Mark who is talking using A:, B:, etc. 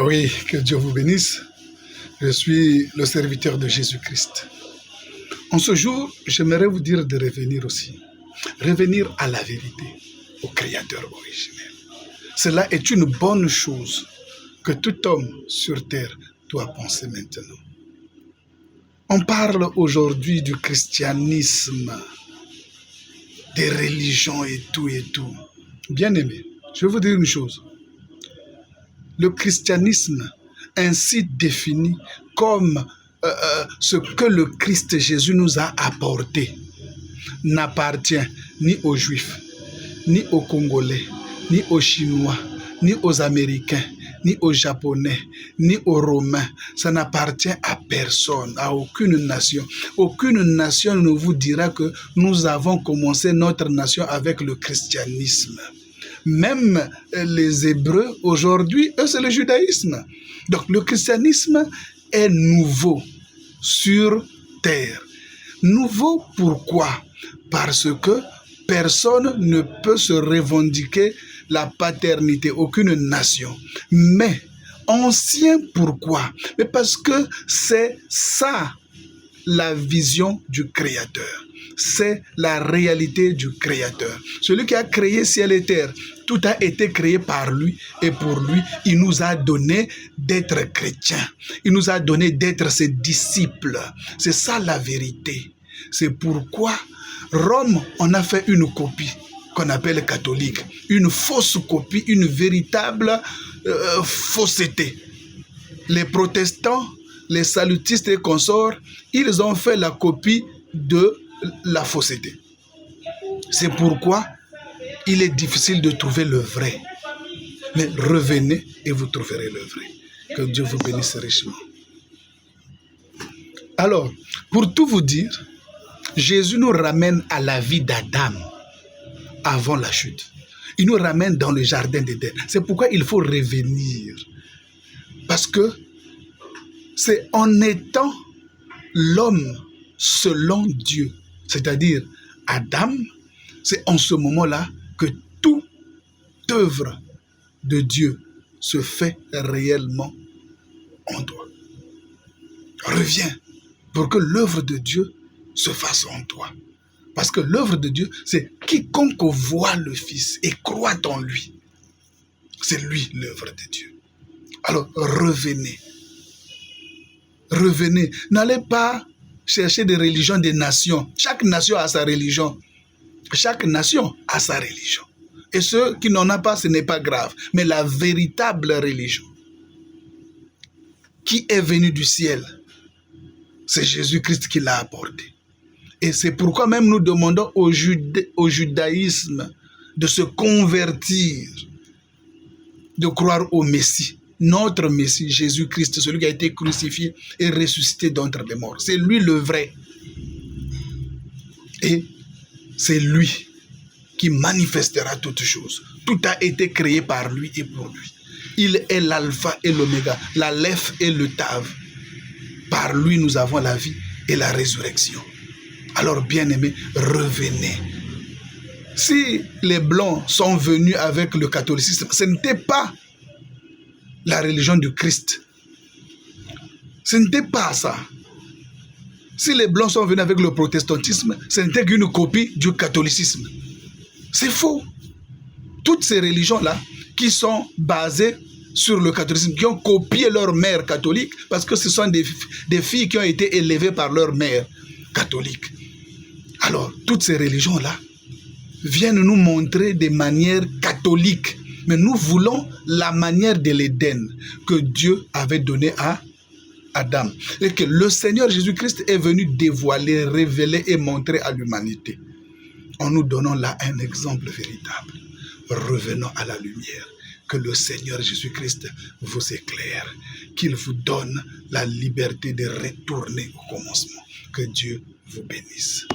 A: Oui, que Dieu vous bénisse. Je suis le serviteur de Jésus-Christ. En ce jour, j'aimerais vous dire de revenir aussi. Revenir à la vérité, au Créateur originel. Cela est une bonne chose que tout homme sur terre doit penser maintenant. On parle aujourd'hui du christianisme, des religions et tout. Bien-aimé, je vais vous dire une chose. Le christianisme, ainsi défini comme ce que le Christ Jésus nous a apporté, n'appartient ni aux Juifs, ni aux Congolais, ni aux Chinois, ni aux Américains, ni aux Japonais, ni aux Romains. Ça n'appartient à personne, à aucune nation. Aucune nation ne vous dira que nous avons commencé notre nation avec le christianisme. Même les Hébreux, aujourd'hui, eux, c'est le judaïsme. Donc, le christianisme est nouveau sur terre. Nouveau, pourquoi? Parce que personne ne peut se revendiquer la paternité, aucune nation. Mais ancien, pourquoi? Mais parce que c'est ça la vision du Créateur. C'est la réalité du Créateur. Celui qui a créé ciel et terre, tout a été créé par lui et pour lui, il nous a donné d'être chrétiens. Il nous a donné d'être ses disciples. C'est ça la vérité. C'est pourquoi Rome, on a fait une copie qu'on appelle catholique. Une fausse copie, une véritable fausseté. Les protestants, les salutistes et consorts, ils ont fait la copie de la fausseté. C'est pourquoi il est difficile de trouver le vrai. Mais revenez et vous trouverez le vrai. Que Dieu vous bénisse richement. Alors, pour tout vous dire, Jésus nous ramène à la vie d'Adam avant la chute. Il nous ramène dans le jardin d'Éden. C'est pourquoi il faut revenir. Parce que c'est en étant l'homme selon Dieu, c'est-à-dire Adam, c'est en ce moment-là que toute œuvre de Dieu se fait réellement en toi. Reviens pour que l'œuvre de Dieu se fasse en toi. Parce que l'œuvre de Dieu, c'est quiconque voit le Fils et croit en lui. C'est lui l'œuvre de Dieu. Alors revenez. Revenez. N'allez pas chercher des religions des nations. Chaque nation a sa religion. Chaque nation a sa religion. Et ceux qui n'en ont pas, ce n'est pas grave. Mais la véritable religion qui est venue du ciel, c'est Jésus-Christ qui l'a apporté. Et c'est pourquoi même nous demandons au judaïsme de se convertir, de croire au Messie. Notre Messie, Jésus-Christ, celui qui a été crucifié et ressuscité d'entre les morts. C'est lui le vrai. Et c'est lui qui manifestera toutes choses. Tout a été créé par lui et pour lui. Il est l'alpha et l'oméga, l'aleph et le tav. Par lui, nous avons la vie et la résurrection. Alors, bien-aimés, revenez. Si les Blancs sont venus avec le catholicisme, ce n'était pas la religion du Christ. Ce n'était pas ça. Si les Blancs sont venus avec le protestantisme, ce n'était qu'une copie du catholicisme. C'est faux. Toutes ces religions-là qui sont basées sur le catholicisme, qui ont copié leur mère catholique, parce que ce sont des filles qui ont été élevées par leur mère catholique. Alors, toutes ces religions-là viennent nous montrer des manières catholiques. Mais nous voulons la manière de l'Éden que Dieu avait donnée à Adam. Et que le Seigneur Jésus-Christ est venu dévoiler, révéler et montrer à l'humanité. En nous donnant là un exemple véritable. Revenons à la lumière. Que le Seigneur Jésus-Christ vous éclaire. Qu'il vous donne la liberté de retourner au commencement. Que Dieu vous bénisse.